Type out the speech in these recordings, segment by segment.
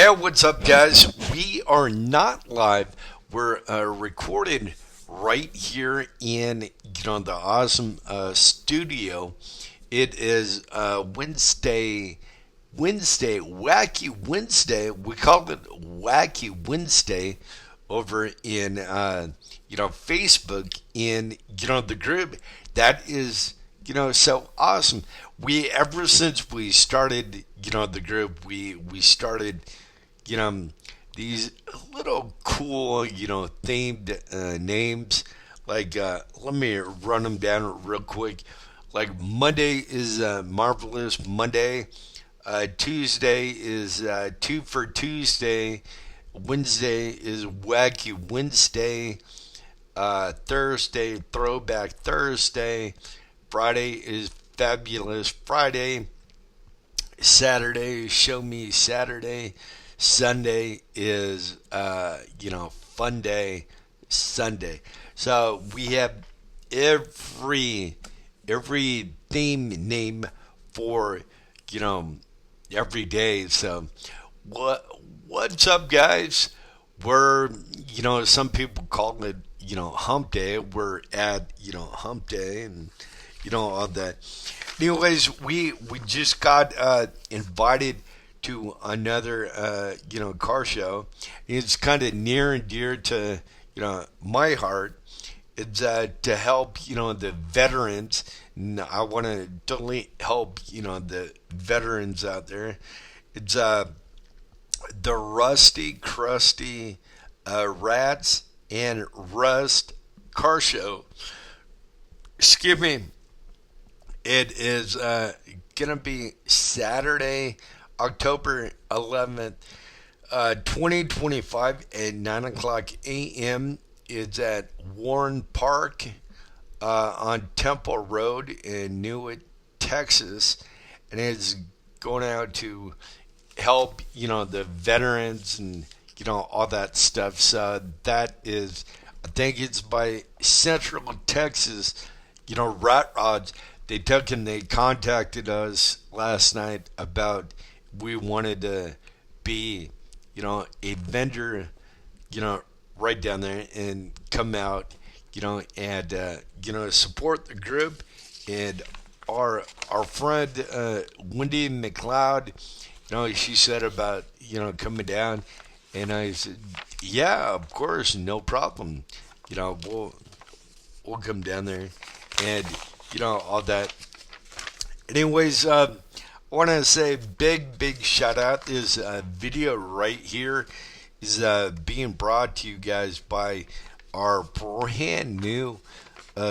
Hey, what's up, guys? We are not live. We're recorded right here in the awesome studio. It is Wednesday, Wacky Wednesday. We call it Wacky Wednesday over in Facebook in the group. That is so awesome. We ever since we started the group, we started you know these little cool themed names. Like let me run them down real quick. Like Monday is Marvelous Monday. Tuesday is Two for Tuesday. Wednesday is Wacky Wednesday. Thursday, Throwback Thursday. Friday is Fabulous Friday. Saturday, Show Me Saturday. Sunday is, Fun Day Sunday. So we have every theme name for, you know, every day. So what's up, guys? We're, some people call it, hump day. We're at, hump day and, all that. Anyways, we just got invited to another, car show. It's kind of near and dear to, my heart. It's to help, the veterans. And I want to totally help, the veterans out there. It's the Rusty Crusty Rats and Rust Car Show. Excuse me. It is going to be Saturday, October 11th, 2025 at 9 o'clock a.m. It's at Warren Park on Temple Road in Newitt, Texas. And it's going out to help, the veterans and, all that stuff. So that is, I think it's by Central Texas, Rat Rods. They took and they contacted us last night about we wanted to be, a vendor, right down there and come out, and support the group. And our friend Wendy McLeod, she said about coming down, and I said, yeah, of course, no problem. We'll come down there and all that. Anyways, I want to say big shout out. This video right here is being brought to you guys by our brand new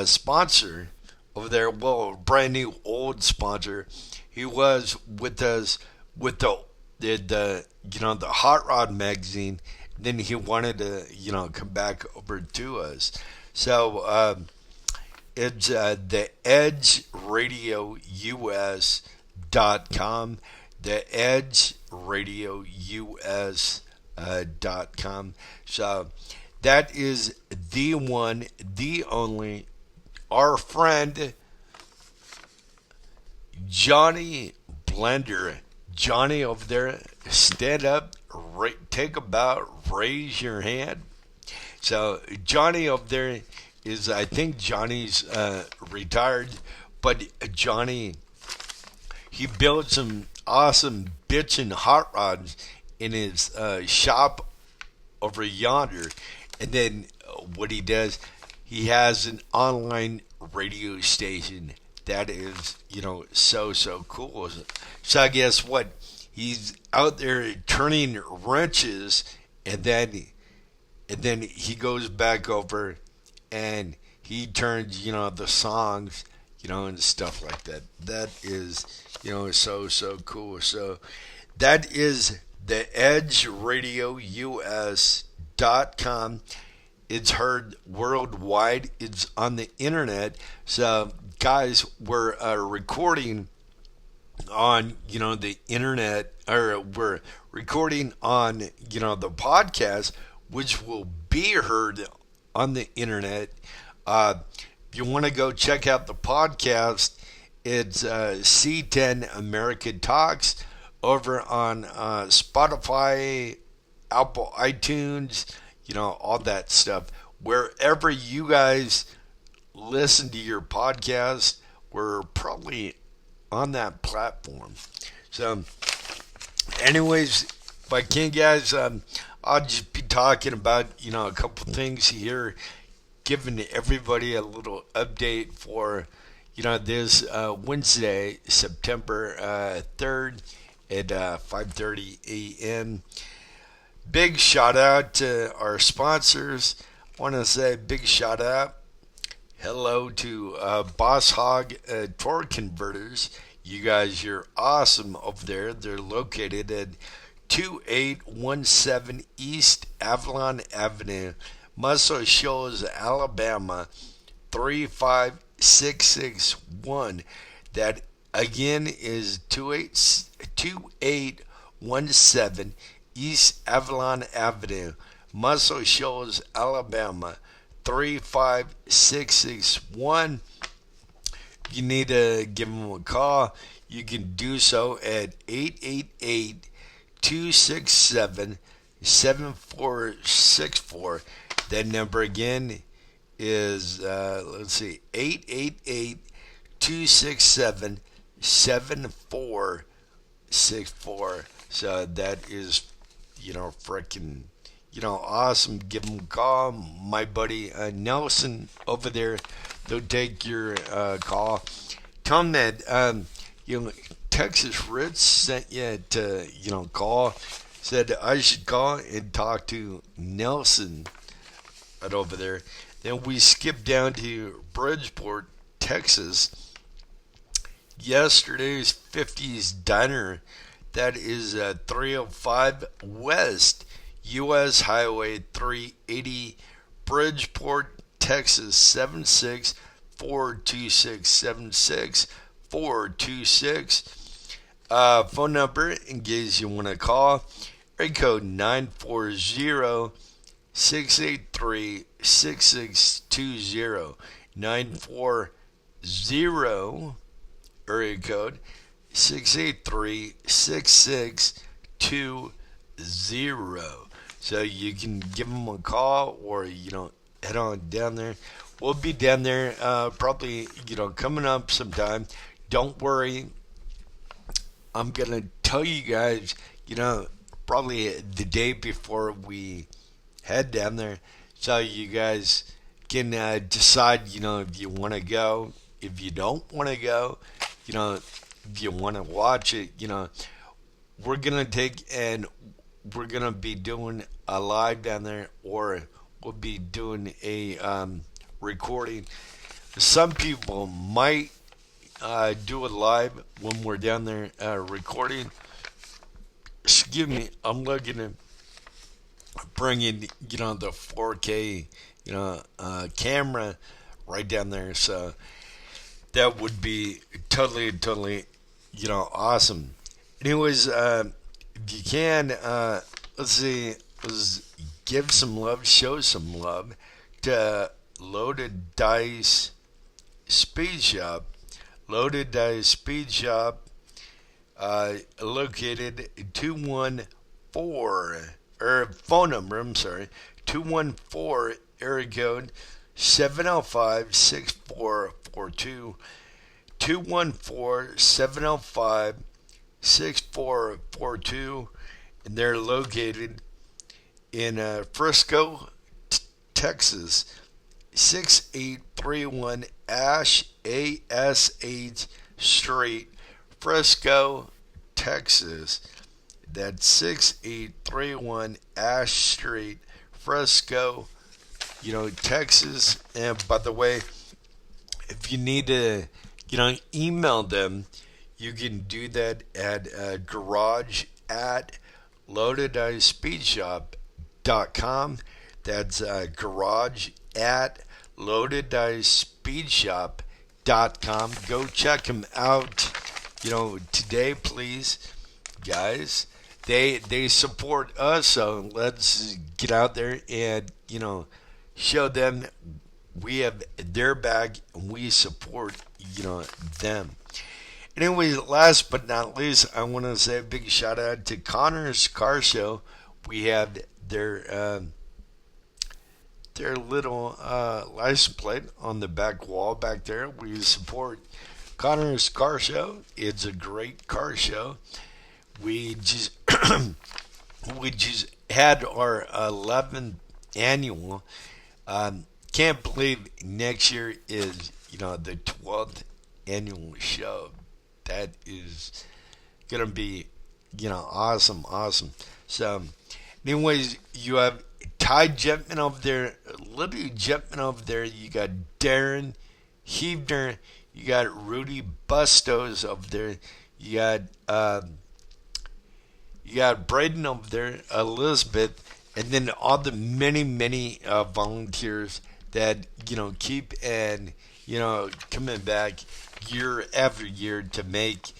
sponsor over there. Well, brand new old sponsor. He was with us with the Hot Rod magazine. Then he wanted to come back over to us. So it's the Edge Radio US.com. The Edge Radio US.com. So that is the one, the only, our friend Johnny Blender. Johnny over there, stand up, take a bow, raise your hand. So Johnny over there is, I think Johnny's retired, but Johnny, he built some awesome bitchin' hot rods in his shop over yonder. And then what he does, he has an online radio station that is, so cool. So guess what? He's out there turning wrenches, and then he goes back over and he turns, the songs, and stuff like that. That is, so cool. So that is the Edge Radio US.com. It's heard worldwide. It's on the internet. So guys, we're recording on, the internet, or we're recording on, the podcast, which will be heard on the internet. If you want to go check out the podcast, it's C10 America Talks over on Spotify, Apple iTunes, all that stuff. Wherever you guys listen to your podcast, we're probably on that platform. So, anyways, if I can, guys, I'll just be talking about, a couple things here, giving everybody a little update for, this Wednesday, September 3rd at 5:30 a.m. Big shout out to our sponsors. I want to say big shout out. Hello to Boss Hog Torque Converters. You guys, you're awesome over there. They're located at 2817 East Avalon Avenue, Muscle Shoals, Alabama, 35661. That again is 2817 East Avalon Avenue, Muscle Shoals, Alabama, 35661. If you need to give them a call, you can do so at 888-267-7464. That number again is, 888-267-7464. So that is, freaking, awesome. Give them a call. My buddy Nelson over there, they'll take your call. Tell them that, Texas Ritz sent you to, call. Said I should call and talk to Nelson right over there. Then we skipped down to Bridgeport, Texas. Yesterday's 50s Diner. That is 305 West U.S. Highway 380, Bridgeport, Texas 76426 76426. Phone number in case you want to call. Area code 940-683-6620. 940 area code 683-6620. So you can give them a call or, head on down there. We'll be down there probably, coming up sometime. Don't worry. I'm going to tell you guys, probably the day before we head down there so you guys can decide, if you want to go. If you don't want to go, if you want to watch it, we're going to take and we're going to be doing a live down there, or we'll be doing a recording. Some people might do it live when we're down there recording. Excuse me, I'm looking at bringing, the 4K, camera right down there. So that would be totally, awesome. Anyways, if you can, let's give some love, show some love to Loaded Dice Speed Shop. Loaded Dice Speed Shop, located 214, or phone number, 214 area code 705-6442. 214-705-6442, and they're located in Frisco, Texas, 6831 Ash Street, Frisco, Texas. That's 6831 Ash Street, Frisco, Texas. And by the way, if you need to, email them, you can do that at garage at loadedicespeedshop.com. That's garage at loadedicespeedshop.com. Go check them out, today, please, guys. They support us, so let's get out there and, show them we have their back and we support, them. Anyway, last but not least, I want to say a big shout out to Connor's Car Show. We have their little license plate on the back wall back there. We support Connor's Car Show. It's a great car show. We just we just had our 11th annual. Can't believe next year is the 12th annual show. That is gonna be awesome, awesome. So, anyways, you have Ty Jetman over there, Libby Jetman over there. You got Darren Heavner. You got Rudy Bustos over there. You got Braden over there, Elizabeth, and then all the many, many volunteers that keep and coming back year after year to make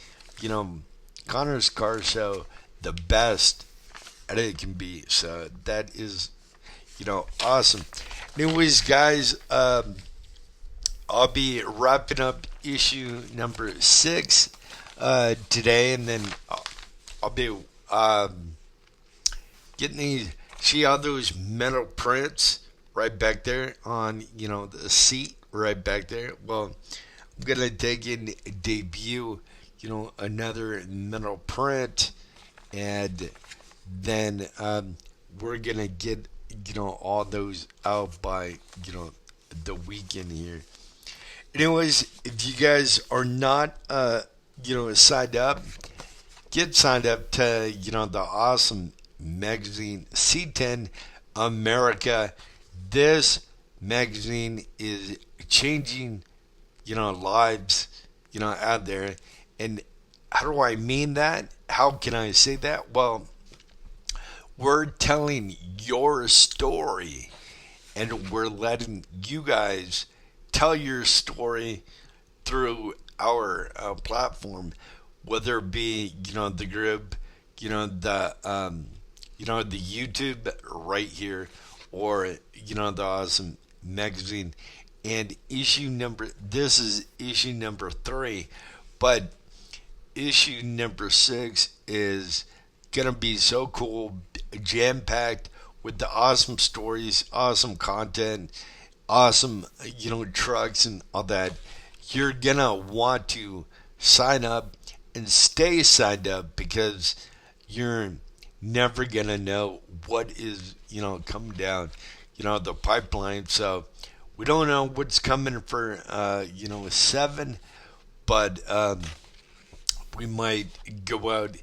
Connor's Car Show the best that it can be. So that is awesome. Anyways, guys, I'll be wrapping up issue number 6 today, and then I'll be getting these. See all those metal prints right back there on the seat right back there. Well, I'm gonna take in debut another metal print, and then we're gonna get all those out by the weekend here. Anyways, if you guys are not signed up, get signed up to the awesome magazine C10 America. This magazine is changing lives out there. And how do I mean that? How can I say that? Well, we're telling your story, and we're letting you guys tell your story through our platform, whether it be the group, the YouTube right here, or the awesome magazine. And this is issue number 3, but issue number 6 is gonna be so cool, jam packed with the awesome stories, awesome content, awesome trucks and all that. You're gonna want to sign up and stay signed up, because you're never gonna know what is coming down the pipeline. So we don't know what's coming for 7, but we might go out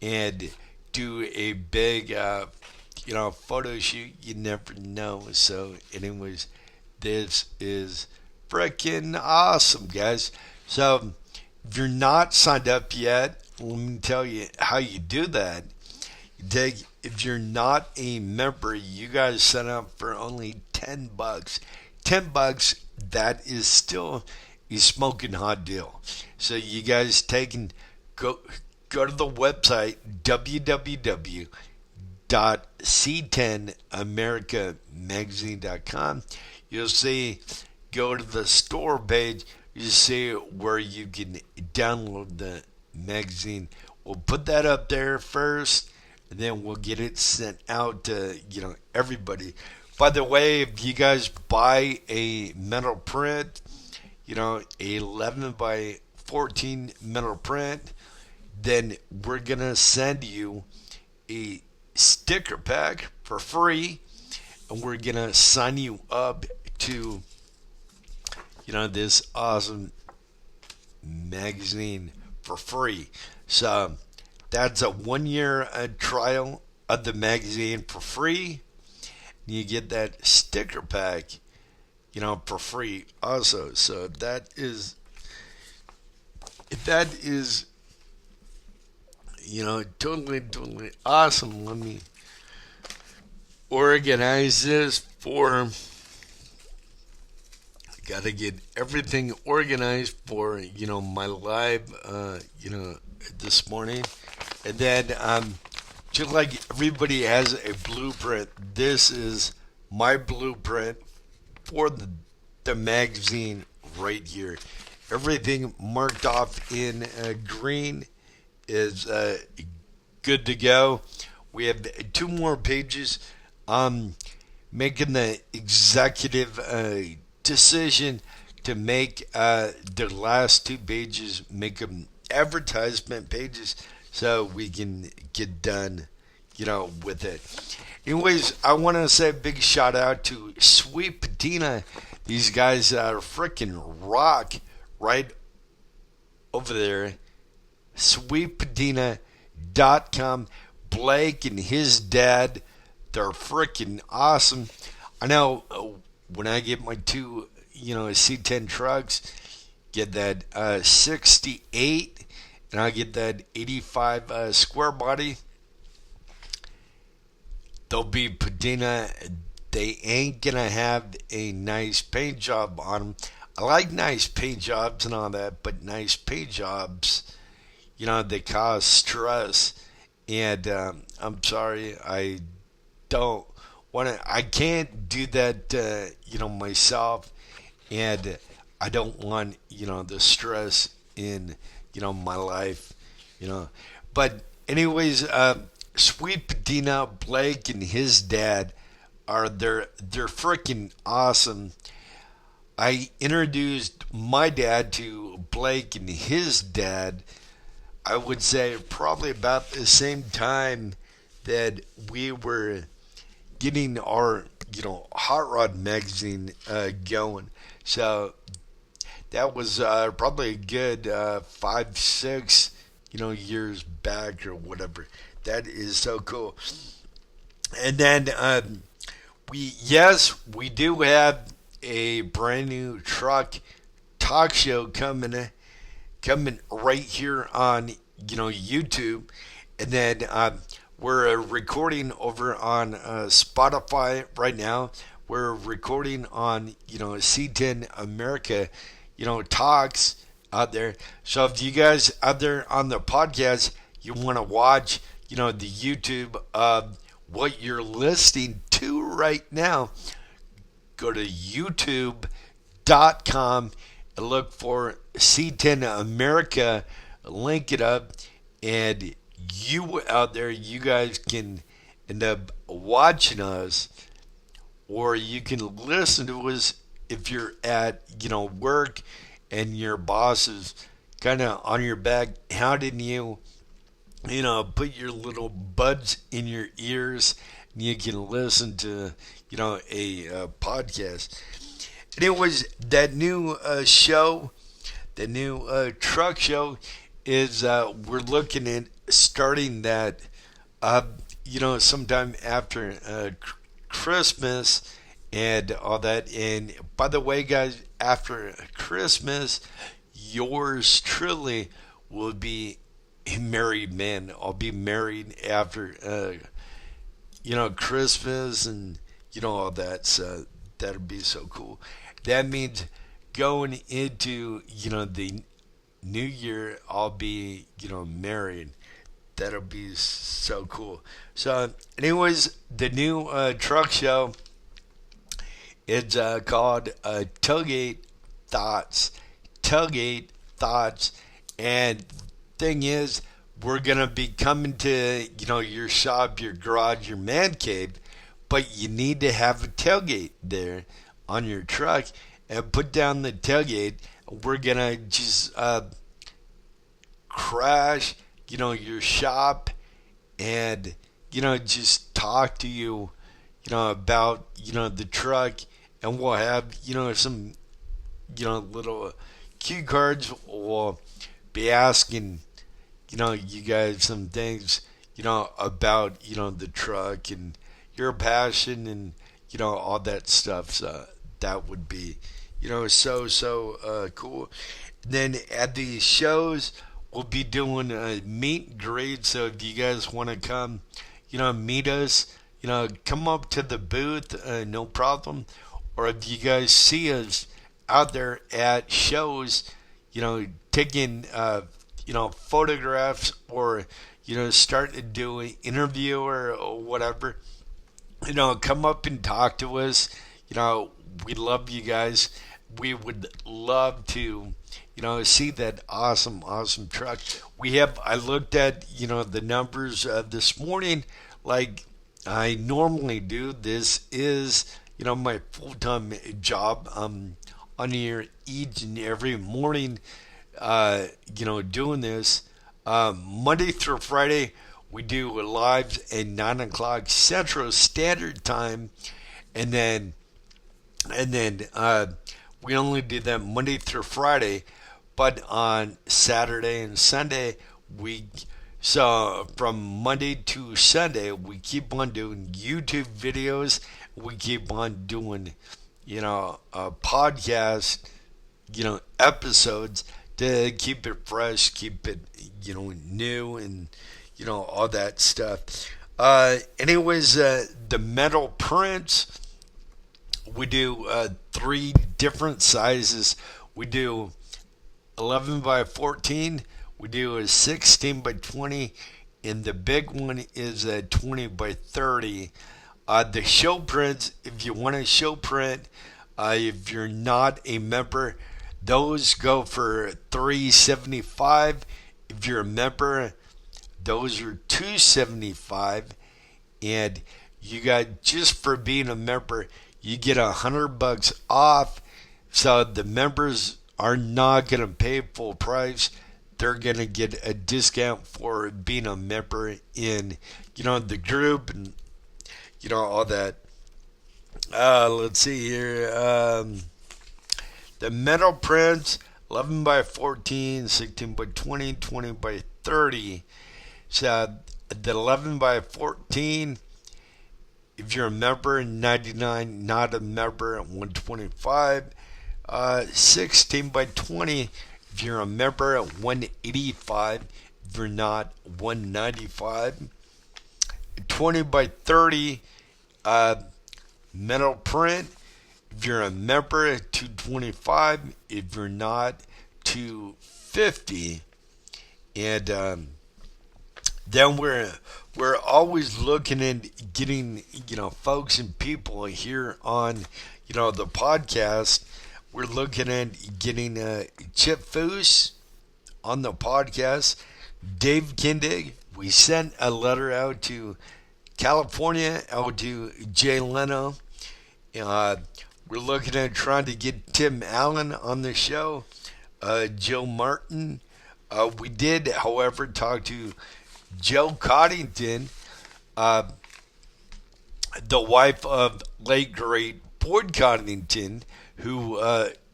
and do a big photo shoot. You never know. So anyways, this is freaking awesome, guys. So if you're not signed up yet, let me tell you how you do that. If you're not a member, you guys sign up for only $10. $10, that is still a smoking hot deal. So you guys go to the website www.c10americamagazine.com. You'll see, go to the store page, you see where you can download the magazine. We'll put that up there first, and then we'll get it sent out to everybody. By the way, if you guys buy a metal print, 11 by 14 metal print, then we're gonna send you a sticker pack for free, and we're gonna sign you up to this awesome magazine for free. So that's a 1-year trial of the magazine for free. You get that sticker pack for free also. So that is totally awesome. Let me organize this for. Got to get everything organized for my live this morning, and then just like everybody has a blueprint, this is my blueprint for the magazine right here. everything marked off in green is good to go. We have two more pages. Making the executive decision to make the last two pages, make them advertisement pages, so we can get done, with it. Anyways, I want to say a big shout out to Sweet Patina. These guys are freaking rock right over there. SweetPatina.com. Blake and his dad, they're freaking awesome. I know when I get my two, C10 trucks, get that 68 and I get that 85 square body, they'll be patina. They ain't gonna have a nice paint job on them. I like nice paint jobs and all that, but nice paint jobs, they cause stress. And I'm sorry, I don't want to. I can't do that, myself, and I don't want, the stress in, my life, But anyways, Sweet Patina, Blake, and his dad they're freaking awesome. I introduced my dad to Blake and his dad, I would say probably about the same time that we were getting our, Hot Rod magazine going. So that was probably a good 5, 6, years back or whatever. That is so cool. And then we do have a brand new truck talk show coming right here on YouTube, and then we're recording over on Spotify right now. We're recording on C10 America, talks out there. So if you guys out there on the podcast, you want to watch the YouTube of what you're listening to right now, go to youtube.com and look for C10 America, link it up, and you out there, you guys can end up watching us, or you can listen to us if you're at, work and your boss is kind of on your back, hounding you, put your little buds in your ears and you can listen to, a podcast. Anyways, that new show, the new truck show is we're looking at starting that, sometime after Christmas and all that. And by the way, guys, after Christmas, yours truly will be a married man. I'll be married after, Christmas and, all that. So that'll be so cool. That means going into, the new year, I'll be, married. That'll be so cool. So, anyways, the new truck show is called Tailgate Thoughts. Tailgate Thoughts. And thing is, we're going to be coming to, your shop, your garage, your man cave, but you need to have a tailgate there on your truck and put down the tailgate. We're going to just crash, your shop and, just talk to you, about, the truck, and we'll have, some, little cue cards. We'll be asking, you guys some things, about, the truck and your passion and, all that stuff. So that would be, so cool. Then at the shows, we'll be doing a meet and greet. So if you guys want to come, meet us, come up to the booth, no problem. Or if you guys see us out there at shows, taking, photographs or, start to do an interview or whatever, come up and talk to us. We love you guys. we would love to, see that awesome truck. I looked at, the numbers this morning, like I normally do. This is, my full-time job. On here each and every morning, doing this. Monday through Friday, we do lives at 9 o'clock Central Standard Time, and then we only do that Monday through Friday, but on Saturday and Sunday we so from Monday to Sunday we keep on doing YouTube videos. We keep on doing podcast episodes to keep it fresh, keep it new, and all that stuff. Anyways, the metal prints, we do three different sizes. We do 11 by 14, we do a 16 by 20, and the big one is a 20 by 30. The show prints, if you want a show print, if you're not a member, those go for $375. If you're a member, those are $275. And you got, just for being a member, you get $100 off. So the members are not going to pay full price. They're going to get a discount for being a member in, the group and, all that. Let's see here. The metal prints, 11 by 14, 16 by 20, 20 by 30. So the 11 by 14, if you're a member, 99, not a member, 125. 16 by 20, if you're a member, 185. If you're not, 195. 20 by 30, metal print, if you're a member, 225. If you're not, 250. And then we're always looking at getting folks and people here on the podcast. We're looking at getting Chip Foose on the podcast, Dave Kindig. We sent a letter out to California, out to Jay Leno. We're looking at trying to get Tim Allen on the show, Joe Martin. We did, however, talk to Joe Coddington, the wife of late great Boyd Coddington, who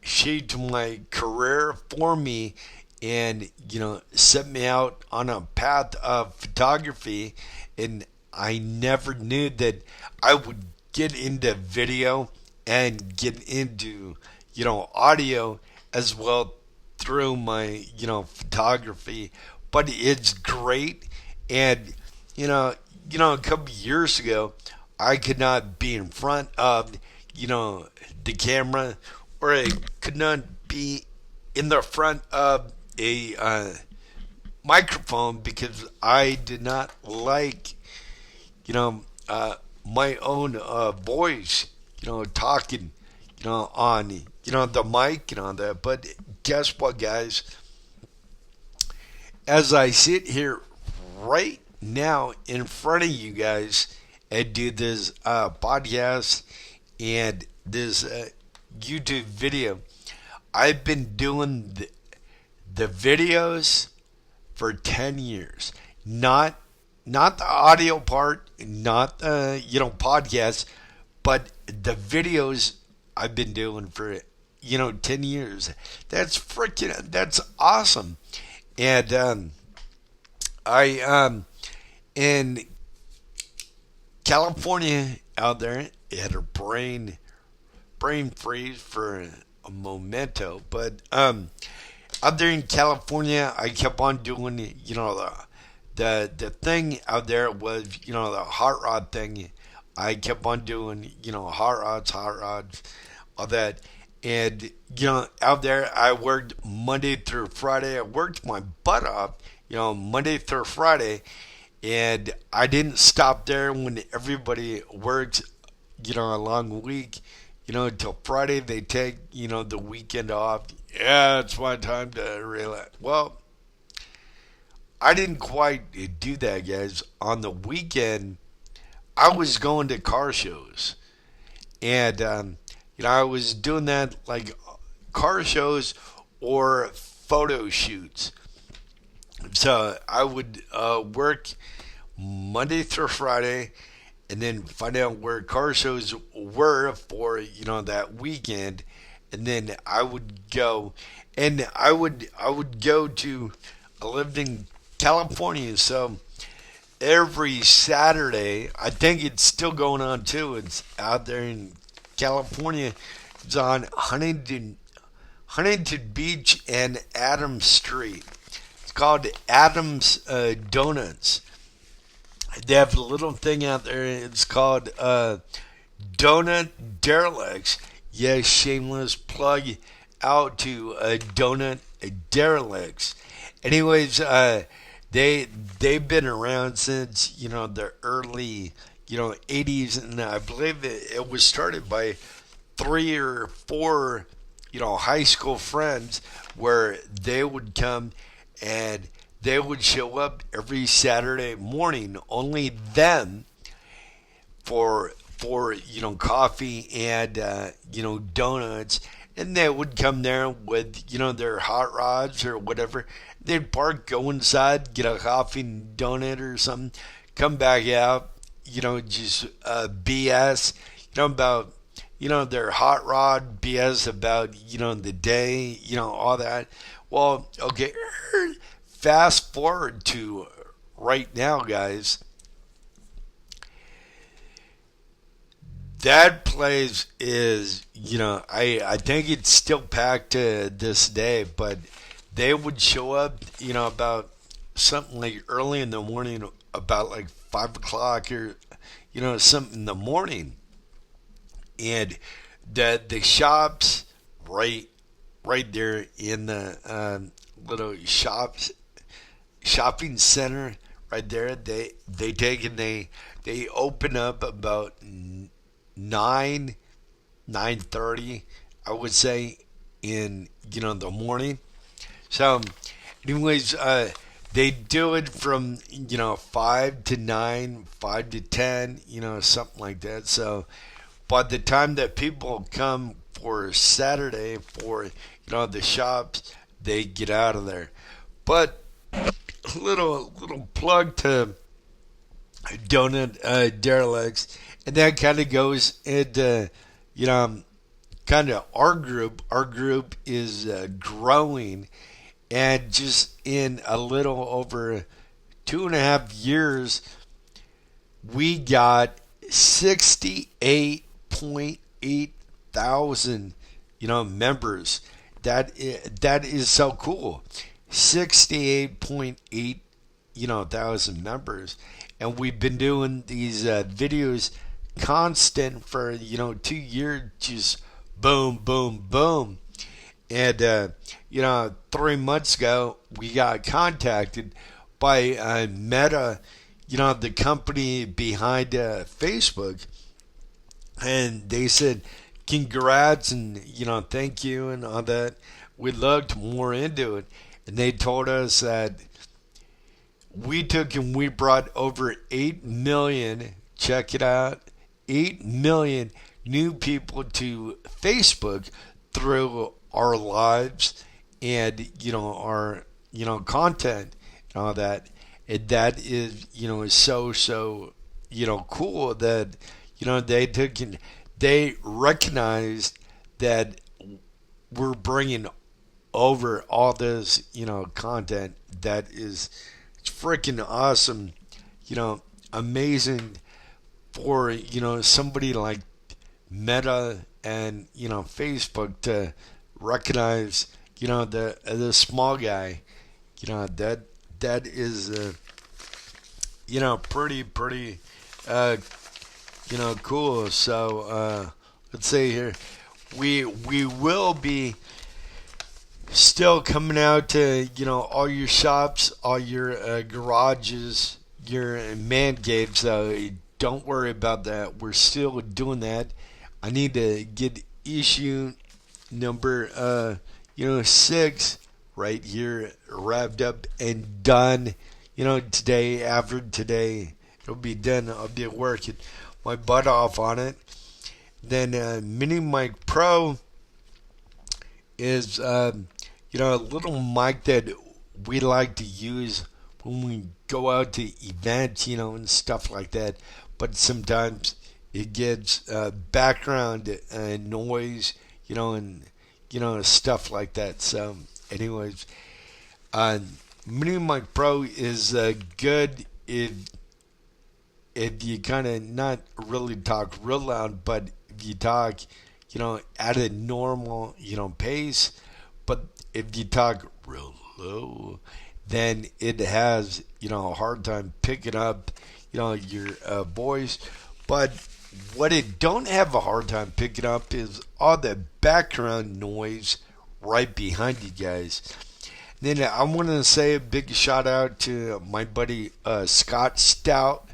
shaped my career for me and set me out on a path of photography. And I never knew that I would get into video and get into audio as well through my photography. But it's great. And a couple years ago I could not be in front of the camera, or I could not be in the front of a microphone because I did not like my own voice talking on the mic and on that. But guess what, guys, as I sit here right now in front of you guys and do this podcast and this YouTube video, I've been doing the videos for 10 years. Not the audio part, not the podcast, but the videos I've been doing for 10 years. That's awesome. And I in California out there, had a brain freeze for a memento. But out there in California, I kept on doing the thing out there was the hot rod thing. I kept on doing hot rods, all that. And out there, I worked Monday through Friday. I worked my butt off, Monday through Friday. And I didn't stop there when everybody works, a long week. until Friday. They take, the weekend off. Yeah, it's my time to relax. Well, I didn't quite do that, guys. On the weekend, I was going to car shows. And, I was doing that like car shows or photo shoots. So I would work Monday through Friday, and then find out where car shows were for that weekend, and then I would go, and I would go to. I lived in California, so every Saturday, I think it's still going on too. It's out there in California. It's on Huntington Beach and Adams Street. It's called Adams Donuts. They have a little thing out there. It's called Donut Derelicts. Yes, shameless plug out to Donut Derelicts. Anyways, they've been around since the early 80s, and I believe it was started by three or four high school friends, where they would come and they would show up every Saturday morning, only them, for coffee and donuts, and they would come there with their hot rods or whatever. They'd park, go inside, get a coffee and donut or something, come back out, just BS, about their hot rod, BS about the day, all that. Well, okay, fast forward to right now, guys. That place is, I think it's still packed to this day, but they would show up, about something like early in the morning, about like 5 o'clock or, something in the morning. And the shops right there in the little shopping center right there, they take and they open up about 9:30, I would say, in the morning. So anyways, they do it from 5 to 9, 5 to 10, something like that. So by the time that people come for Saturday for the shops, they get out of there. But little plug to Donut Derelicts, and that kind of goes into kind of our group. Our group is growing, and just in a little over 2.5 years, we got 68.8 thousand members. That is so cool. 68.8 thousand members, and we've been doing these videos constant for 2 years, just boom, boom, boom. And 3 months ago, we got contacted by Meta, the company behind Facebook, and they said congrats and thank you and all that. We looked more into it, and they told us that we took and we brought over 8 million, check it out, 8 million new people to Facebook through our lives and our content and all that. And that is is so cool that they took and they recognized that we're bringing over all this content that is freaking awesome, amazing for somebody like Meta and Facebook to recognize the small guy, that is pretty cool. So let's see here, we will be still coming out to all your shops, all your garages, your man caves. So don't worry about that. We're still doing that. I need to get issue number 6 right here wrapped up and done. Today, after today, it'll be done. I'll be working my butt off on it. Then Mini Mic Pro is a little mic that we like to use when we go out to events, and stuff like that. But sometimes it gets background noise, and stuff like that. So, anyways, uh, Mini Mic Pro is good if you kind of not really talk real loud, but if you talk, at a normal, pace. But if you talk real low, then it has, a hard time picking up, your voice. But what it don't have a hard time picking up is all the background noise right behind you guys. Then I want to say a big shout out to my buddy Scott Stout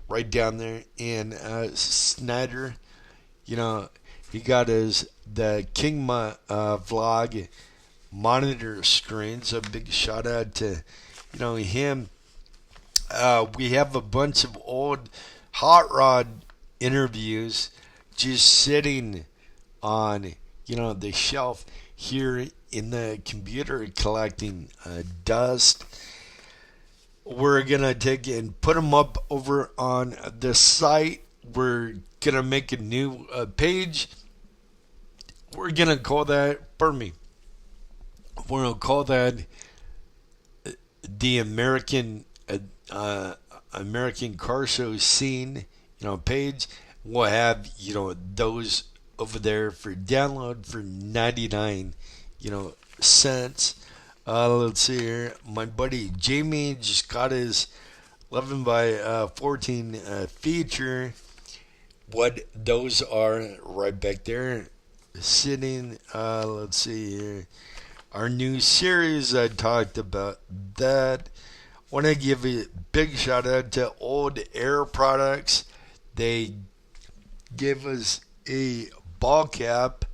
right down there in Snyder. He got the Kingma vlog monitor screen. So big shout out to him. We have a bunch of old hot rod interviews just sitting on the shelf here in the computer collecting dust. We're gonna take and put them up over on the site. We're gonna make a new page. We're gonna call that, pardon me, we're gonna call that the American car show scene page. We'll have those over there for download for 99 cents. Let's see here. My buddy Jamie just got his 11 by 14 feature. What those are right back there sitting. Let's see here. Our new series, I talked about that. Want to give a big shout out to Old Air Products. They give us a ball cap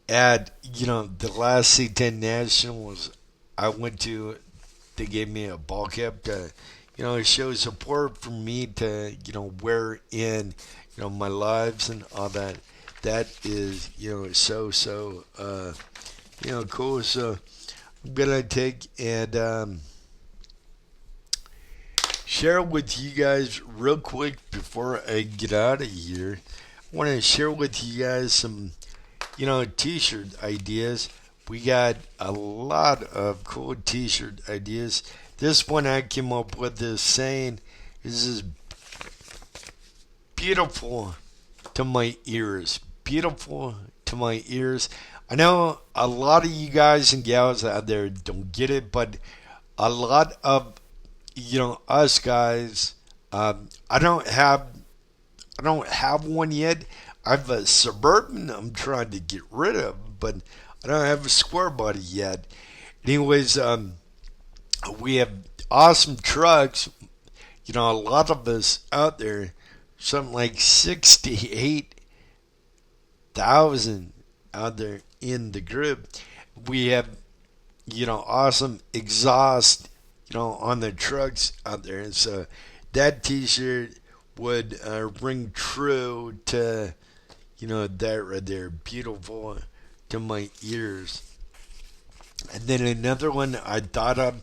at the last C10 Nationals I went to. They gave me a ball cap to show support for me to wear in my lives and all that. That is so cool. So I'm gonna take and share with you guys real quick before I get out of here. I want to share with you guys some t-shirt ideas. We got a lot of cool t-shirt ideas. This one I came up with is saying, "This is beautiful to my ears." Beautiful to my ears. I know a lot of you guys and gals out there don't get it, but a lot of us guys, I don't have one yet. I have a Suburban I'm trying to get rid of, but I don't have a square body yet. Anyways, we have awesome trucks. A lot of us out there, something like 68,000 out there in the group. We have, awesome exhaust, on the trucks out there. And so that t-shirt would ring true to that right there. Beautiful to my ears. And then another one I thought of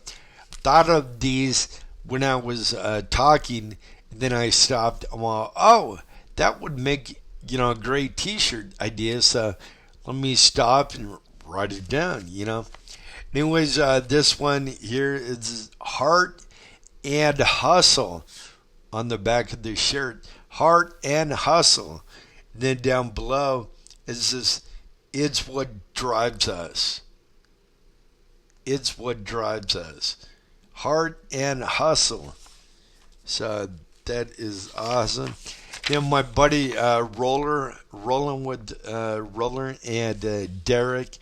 these when I was talking, and then I stopped. I'm all, oh, that would make a great t-shirt idea. So let me stop and write it down. Anyways, this one here is Heart and Hustle on the back of the shirt. Heart and Hustle. And then down below is this, "It's what drives us." It's what drives us. Heart and Hustle. So that is awesome. Then my buddy Roller and Derek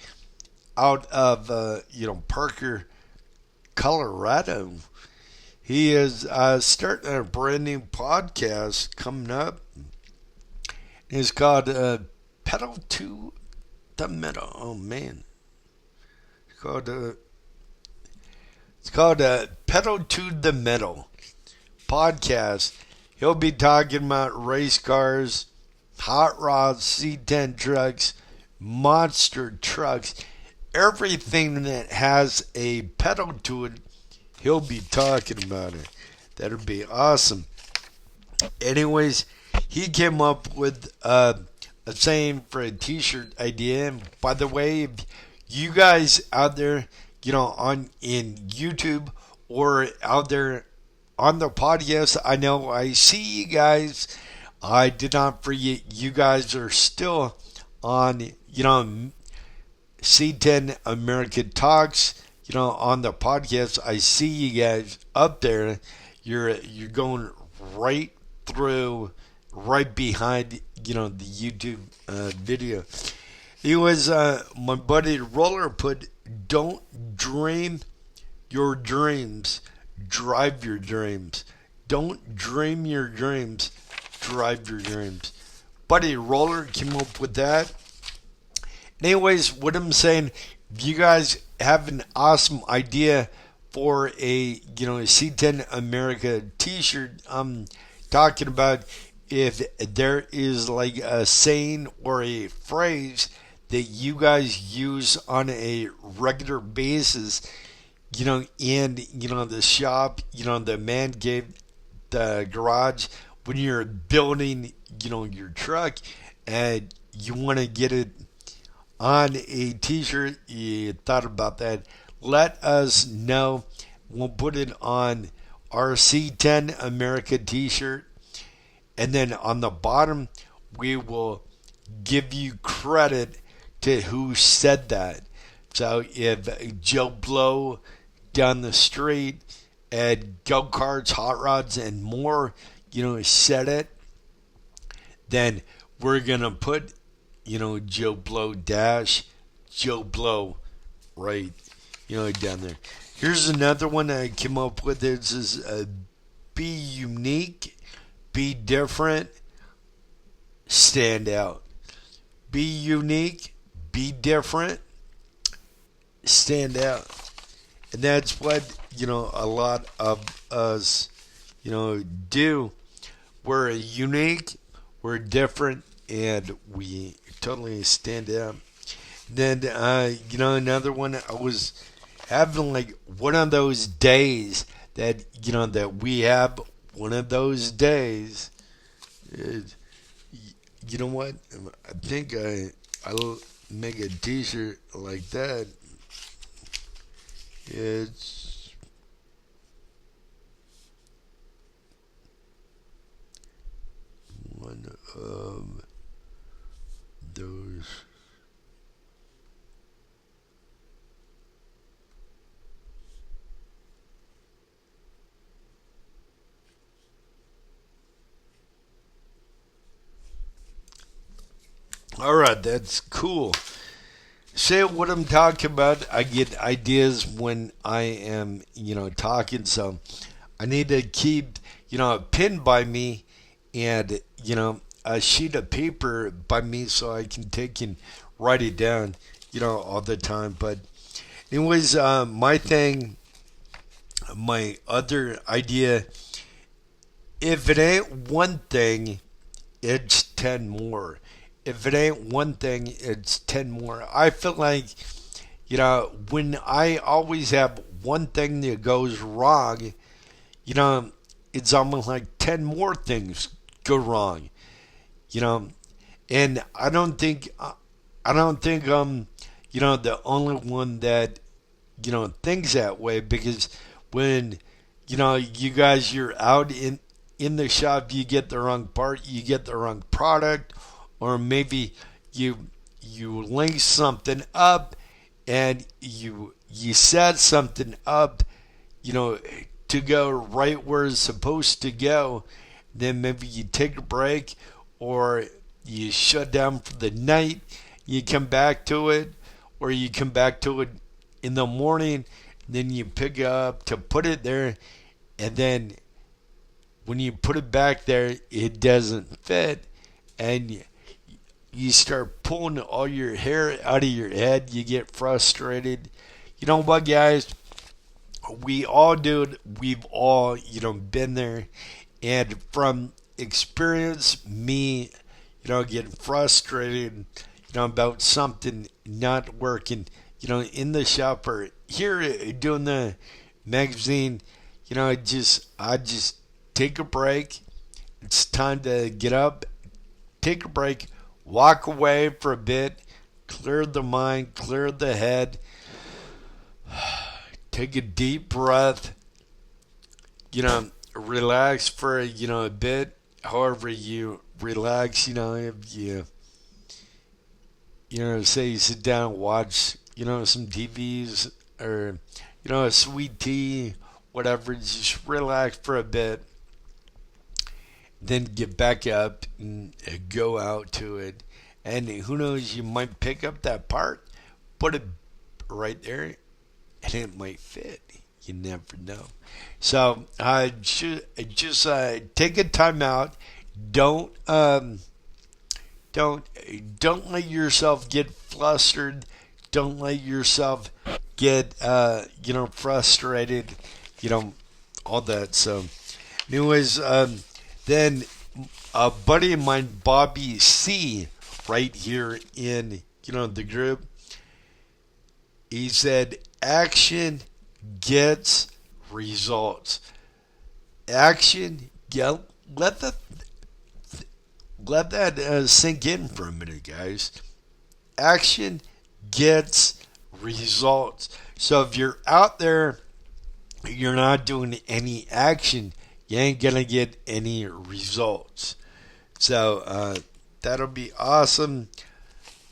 out of Parker, Colorado. He is starting a brand new podcast coming up, It's called Pedal to the Metal. Oh man, it's called Pedal to the Metal podcast. He'll be talking about race cars, hot rods, C10 trucks, monster trucks, everything that has a pedal to it. He'll be talking about it. That'd be awesome. Anyways, he came up with a saying for a T-shirt idea. And by the way, if you guys out there, on in YouTube or out there on the podcast, I know I see you guys. I did not forget you guys are still on, C10 America Talks, on the podcast. I see you guys up there. You're going right through, right behind, the YouTube video. It was my buddy Roller put, "Don't dream your dreams, drive your dreams. Don't dream your dreams, drive your dreams." Buddy Roller came up with that. Anyways, what I'm saying, if you guys have an awesome idea for a C10 America T-shirt, I'm talking about if there is like a saying or a phrase that you guys use on a regular basis, in the shop, the man cave, the garage, when you're building, your truck, and you want to get it on a T-shirt, you thought about that, let us know. We'll put it on our C10 America T-shirt, and then on the bottom we will give you credit to who said that. So if Joe Blow down the street at go-karts, hot rods, and more, said it, then we're gonna put Joe Blow dash Joe Blow right, down there. Here's another one I came up with. It says, "Be unique, be different, stand out." Be unique, be different, stand out. And that's what, a lot of us, do. We're unique, we're different, and we totally stand out. Then, another one, I was having like one of those days that, that we have one of those days. You know what? I think I'll make a T-shirt like that. It's one of those. All right, that's cool. Say what I'm talking about. I get ideas when I am, talking. So I need to keep, a pen by me and, a sheet of paper by me so I can take and write it down, all the time. But anyways, my other idea, if it ain't one thing, it's 10 more. If it ain't one thing, it's 10 more. I feel like, when I always have one thing that goes wrong, it's almost like 10 more things go wrong, and I don't think the only one that, thinks that way, because when, you guys, you're out in the shop, you get the wrong part, you get the wrong product, or maybe you link something up and you set something up, to go right where it's supposed to go. Then maybe you take a break or you shut down for the night, you come back to it, or you come back to it in the morning, then you pick it up to put it there, and then when you put it back there, it doesn't fit, and you start pulling all your hair out of your head. You get frustrated. You know what, guys? We all do it. We've all, been there. And from experience, me, getting frustrated, about something not working, in the shop or here doing the magazine, I just take a break. It's time to get up, take a break, walk away for a bit, clear the mind, clear the head, take a deep breath, relax for, a bit. However you relax, if say you sit down and watch, some TVs or, a sweet tea, whatever, just relax for a bit. Then get back up and go out to it. And who knows, you might pick up that part, put it right there, and it might fit. You never know. So just take a time out. Don't let yourself get flustered. Don't let yourself get frustrated. All that. So, anyways, then a buddy of mine, Bobby C, right here in the group, he said, "Action gets results." Action, let that sink in for a minute, guys. Action gets results. So if you're out there, you're not doing any action, you ain't gonna get any results. So that'll be awesome.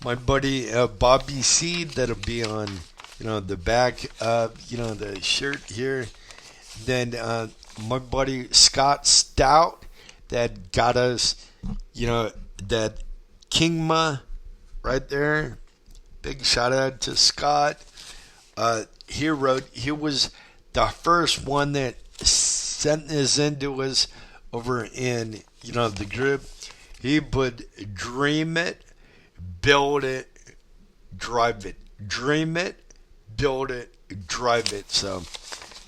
My buddy Bobby C, that'll be on the back of the shirt here. Then my buddy Scott Stout, that got us that Kingma right there. Big shout out to Scott. He was the first one that sent this into us over in the group. He put dream it, build it, drive it. Dream it, build it, drive it. So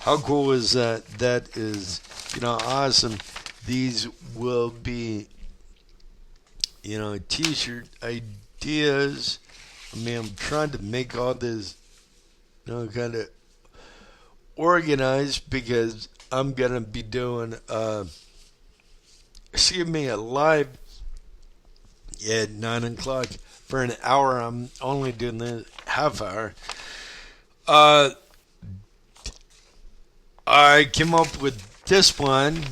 how cool is that? That is awesome. These will be t-shirt ideas. I mean, I'm trying to make all this kind of organized because I'm gonna be doing a live at 9 o'clock for an hour. I'm only doing this half hour. I came up with this one.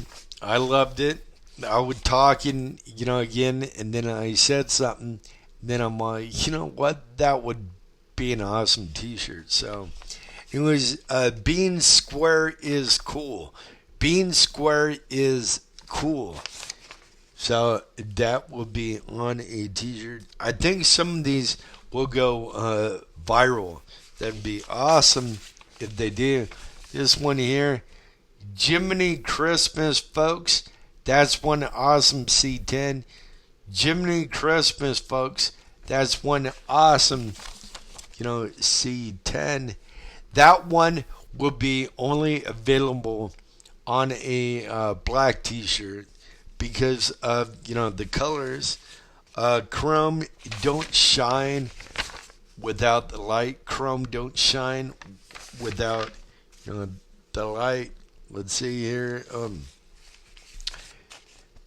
I loved it. I was talking, again, and then I said something. And then I'm like, you know what? That would be an awesome t-shirt. So it was being square is cool. Being square is cool. So that will be on a t-shirt. I think some of these will go viral. That'd be awesome if they do. This one here, Jiminy Christmas, folks. That's one awesome C10. Jiminy Christmas, folks. That's one awesome, C10. That one will be only available on a black t-shirt because of, the colors. Chrome don't shine without the light. Chrome don't shine without, the light. Let's see here.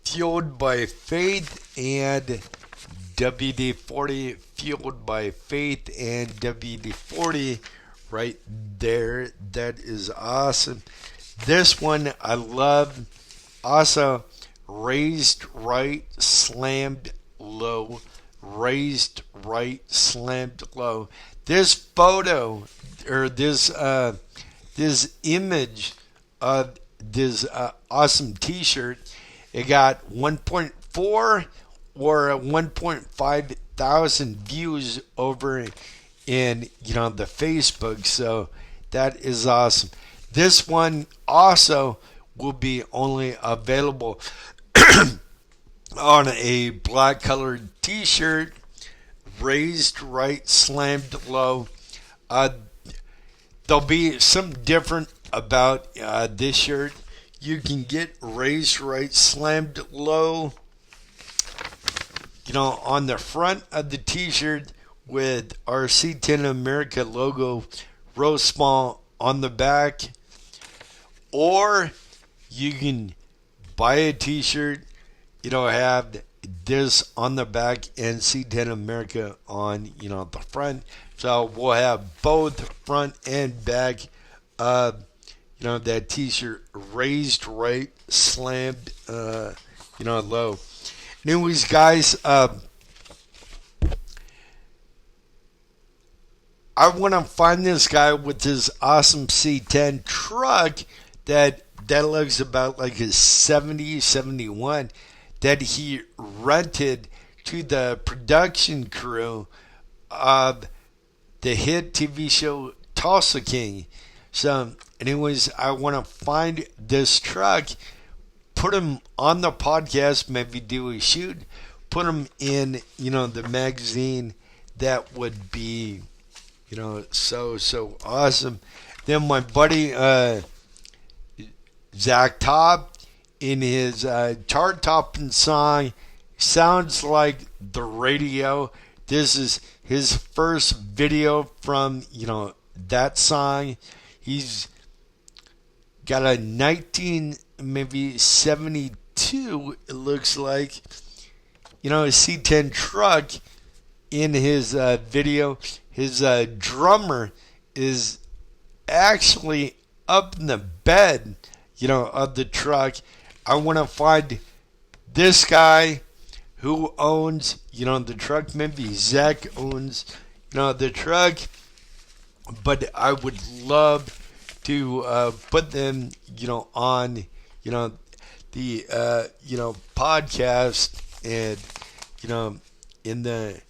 Fueled by Faith and WD-40. Fueled by Faith and WD-40 right there. That is awesome. This one I love. Also, raised right, slammed low. Raised right, slammed low. This photo, or this image of this awesome t-shirt, it got 1.4 or 1.5 thousand views over in the Facebook. So that is awesome. This one also will be only available on a black colored t-shirt. raised right, slammed low. Uh, there'll be something different about this shirt. You can get raised right, slammed low, on the front of the t-shirt with our C10 America logo real small on the back. Or you can buy a t-shirt, have this on the back and C10 America on, the front. So we'll have both front and back, that t-shirt raised right, slammed, low. Anyways, guys, I want to find this guy with his awesome C10 truck that looks about like a 70, 71 that he rented to the production crew of the hit TV show Tulsa King. So, anyways, I want to find this truck, put him on the podcast, maybe do a shoot, put him in, the magazine. That would be, so awesome. Then my buddy Zach Top, in his chart-topping song, sounds like the radio. This is his first video from, that song. He's got a 1972, it looks like, a C10 truck in his video. His drummer is actually up in the bed, of the truck. I want to find this guy who owns, the truck. Maybe Zach owns, the truck. But I would love to put them, on, the, podcast and, in the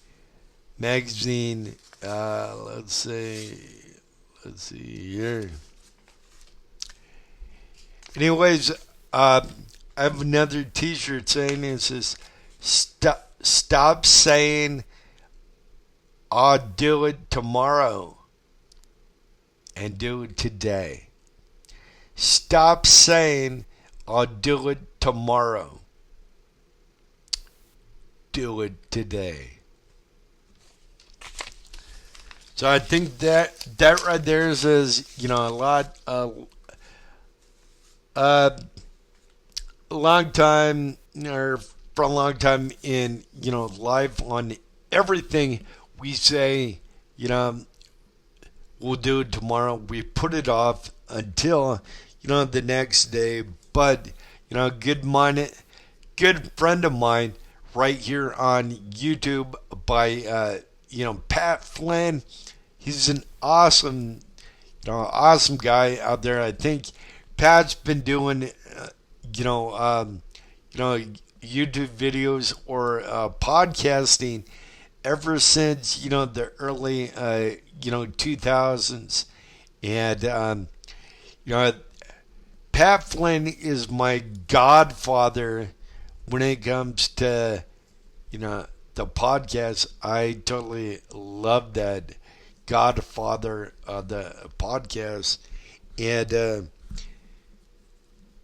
magazine. Let's see here. Anyways, I have another t-shirt saying it says, stop saying I'll do it tomorrow and do it today. Stop saying I'll do it tomorrow. Do it today. So I think that right there says, a lot of a long time, or for a long time in, life, on everything we say, we'll do it tomorrow. We put it off until, the next day. But, good friend of mine right here on YouTube by, Pat Flynn. He's an awesome guy out there. I think Pat's been doing, YouTube videos or podcasting ever since, the early, 2000s. And, Pat Flynn is my godfather when it comes to, the podcast. I totally love that godfather of the podcast. And,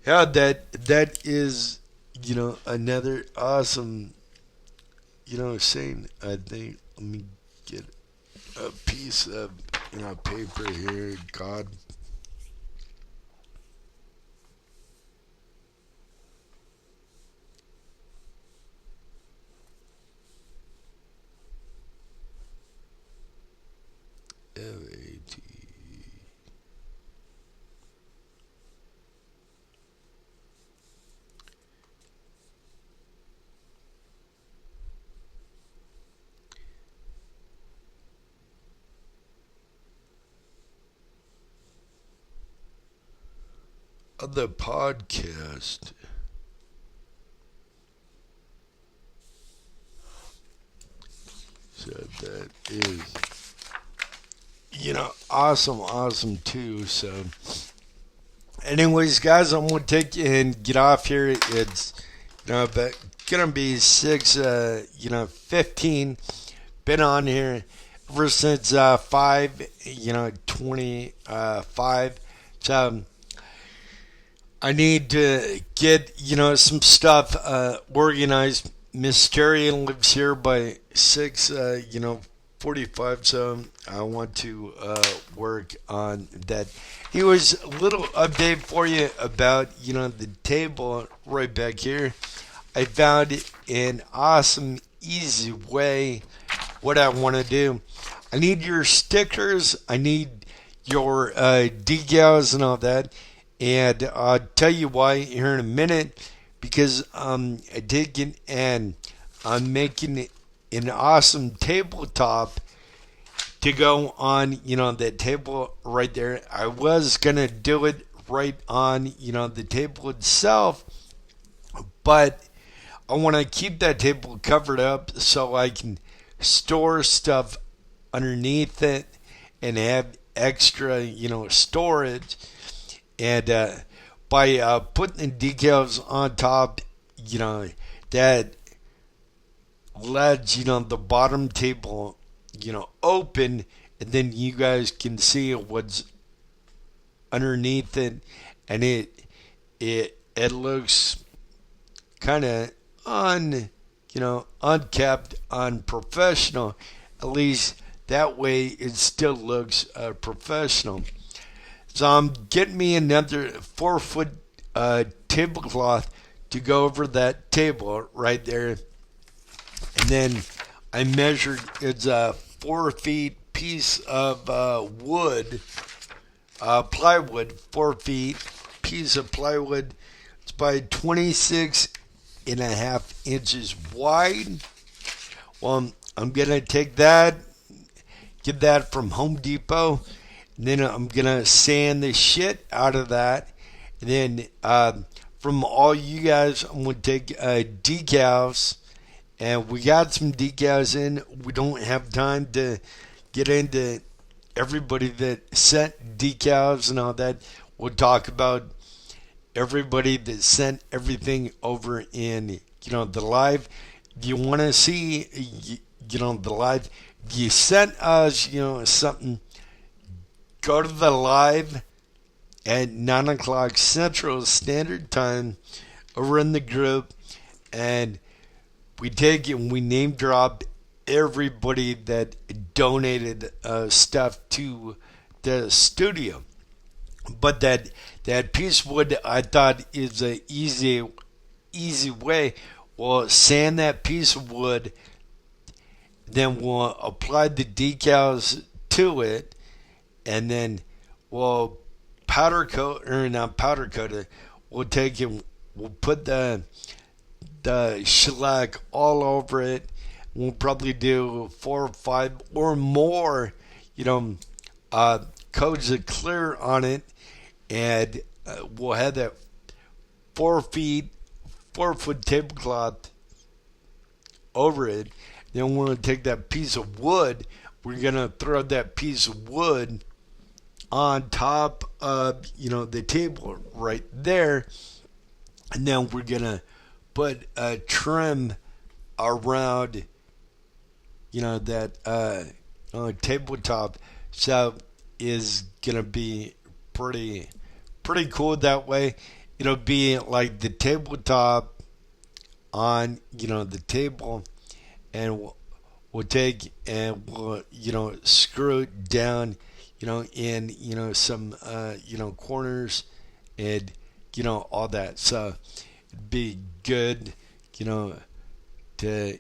yeah, that is, another awesome, saying. I think, let me get a piece of, paper here. God. L-A-T. Of the podcast. So that is, awesome too. So, anyways, guys, I'm gonna take you and get off here. It's, but gonna be 6, 15. been on here ever since 5, 25. So I need to get, some stuff organized. Miss Terry lives here by 6, 45, so I want to work on that. Here was a little update for you about, the table right back here. I found an awesome, easy way what I want to do. I need your stickers. I need your decals and all that. And I'll tell you why here in a minute. Because I did get and I'm making an awesome tabletop to go on, that table right there. I was going to do it right on, the table itself. But I want to keep that table covered up so I can store stuff underneath it and have extra, storage. And by putting the decals on top, that lets, the bottom table, open, and then you guys can see what's underneath it, and it looks kind of unkept, unprofessional. At least that way it still looks professional. So I'm getting me another 4-foot tablecloth to go over that table right there. And then I measured it's a 4 feet piece of wood, plywood, 4 feet piece of plywood. It's by 26.5 inches wide. Well, I'm going to take that, get that from Home Depot. And then I'm going to sand the shit out of that. And then from all you guys, I'm going to take decals. And we got some decals in. We don't have time to get into everybody that sent decals and all that. We'll talk about everybody that sent everything over in, the live. If you want to see, the live, if you sent us, something, go to the live at 9 o'clock Central Standard Time over in the group, and we take it and we name drop everybody that donated stuff to the studio. But that piece of wood, I thought, is a easy way. We'll sand that piece of wood, then we'll apply the decals to it, and then we'll powder coat, or not powder coat it. We'll take it, we'll put the shellac all over it. We'll probably do 4 or 5 or more, coats of clear on it, and we'll have that 4-foot tablecloth over it. Then we're going to take that piece of wood. We're going to throw that piece of wood on top of, the table right there. And then we're going to put a trim around, that tabletop. So is going to be pretty cool that way. It'll be like the tabletop on, the table, and we'll take and we'll, screw it down, in, some, corners and, all that. So it'd be good, to,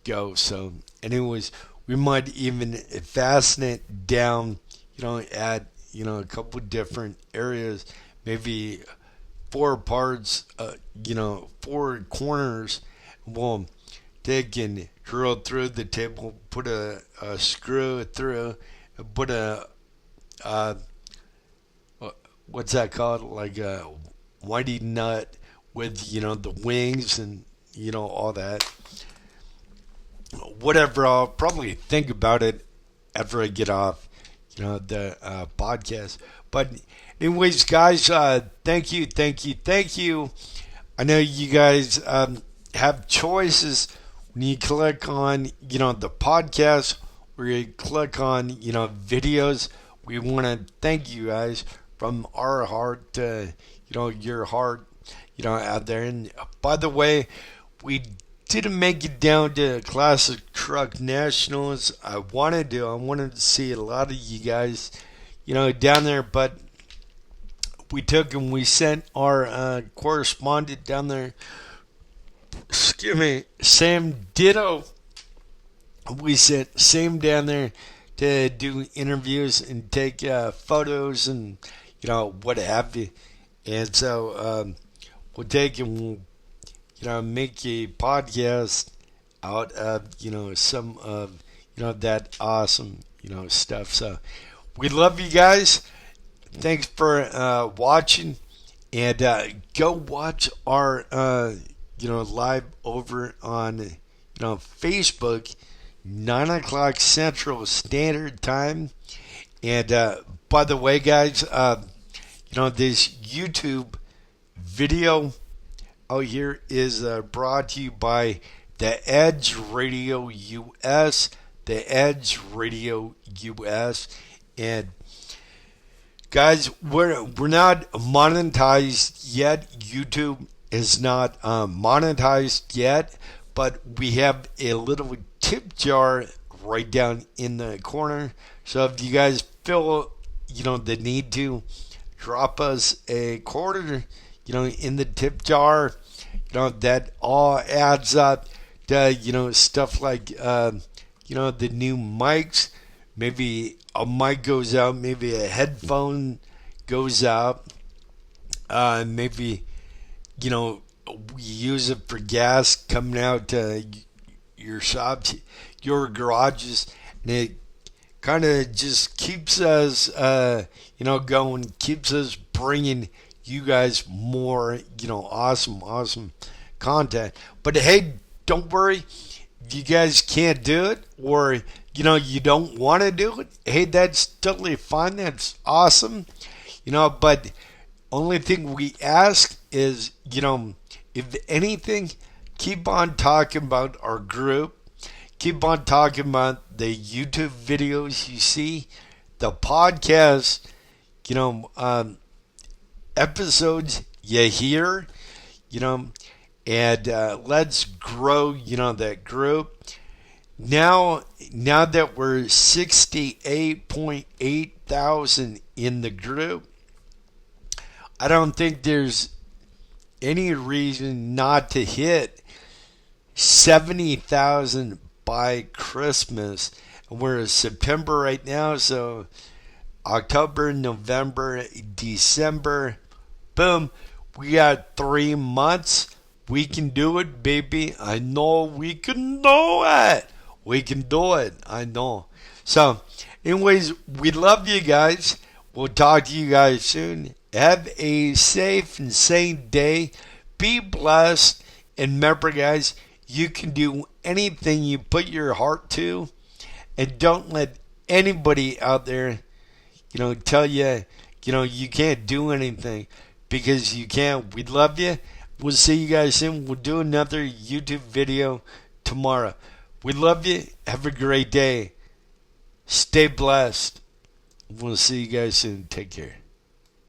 go. So anyways, we might even fasten it down, at, a couple different areas, maybe 4 parts, 4 corners. We'll take and drill through the table, put a screw through, put a, what's that called? Like a whitey nut with, the wings and, all that. Whatever, I'll probably think about it after I get off, the podcast. But anyways, guys, thank you. I know you guys have choices when you click on, the podcast, or you click on, videos, we want to thank you guys from our heart to, your heart, out there. And by the way, we didn't make it down to Classic Truck Nationals. I wanted to. I wanted to see a lot of you guys, down there, but we took and we sent our correspondent down there. Excuse me, Sam Ditto. We sent Sam down there to do interviews and take photos and what have you. And so we'll take and we'll make a podcast out of some of that awesome stuff. So we love you guys. Thanks for watching, and go watch our live over on Facebook, 9 o'clock Central Standard Time. And by the way, guys, this YouTube video out here is brought to you by the Edge Radio US, the Edge Radio US, and guys, we're not monetized yet. YouTube is not monetized yet, but we have a little tip jar right down in the corner. So if you guys feel the need to drop us a quarter, in the tip jar, that all adds up to stuff like the new mics. Maybe a mic goes out, maybe a headphone goes out, maybe we use it for gas coming out to your shops, your garages, and it kind of just keeps us going, keeps us bringing you guys more awesome content. But hey, don't worry, if you guys can't do it, or you don't want to do it, hey, that's totally fine. That's awesome. But only thing we ask is, if anything, keep on talking about our group. Keep on talking about the YouTube videos you see, the podcast, episodes you hear, and let's grow, that group. Now that we're 68.8 thousand in the group, I don't think there's any reason not to hit 70,000 by Christmas. And we're in September right now, so October, November, December, boom, we got 3 months. We can do it, baby. I know we can do it. We can do it. I know. So, anyways, we love you guys. We'll talk to you guys soon. Have a safe and sane day. Be blessed. And remember, guys, you can do anything you put your heart to. And don't let anybody out there, tell you, you can't do anything, because you can. We love you. We'll see you guys soon. We'll do another YouTube video tomorrow. We love you. Have a great day. Stay blessed. We'll see you guys soon. Take care.